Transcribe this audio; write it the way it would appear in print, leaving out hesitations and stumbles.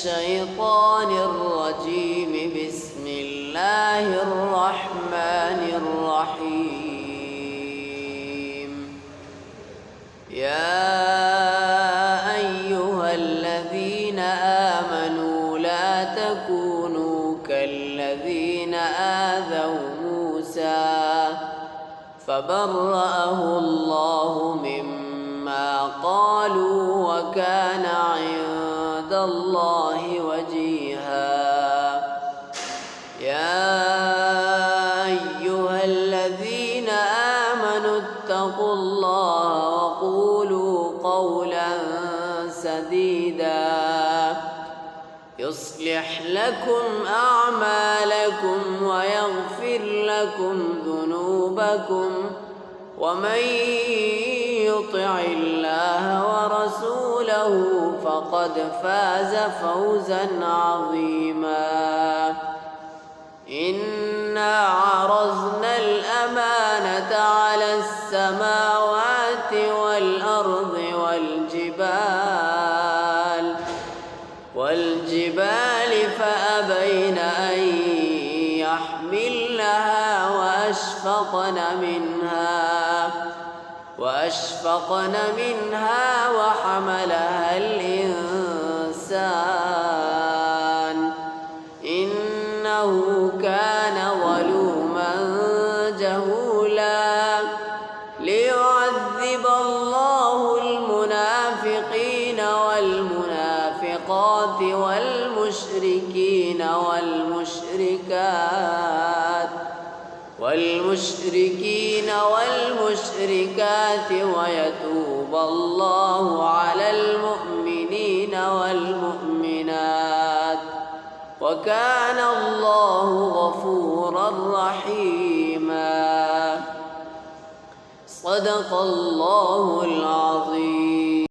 الشيطان الرجيم. بسم الله الرحمن الرحيم. يا أيها الذين آمنوا لا تكونوا كالذين آذوا موسى فبرأه الله مما قالوا وكان عند الله وجيها. يا أيها الذين آمنوا اتقوا الله وقولوا قولا سديدا يصلح لكم أعمالكم ويغفر لكم ذنوبكم ومن يطع الله ورسوله فقد فاز فوزا عظيما. إنا عرضنا الأمانة على السماوات والأرض والجبال فأبين أن يحملنها وأشفقن منها وحملها الإنسان إنه كان ظلوما جهولا. ليعذب الله المنافقين والمنافقات والمشركين والمشركات ويتوب الله على المؤمنين والمؤمنات وكان الله غفورا رحيما. صدق الله العظيم.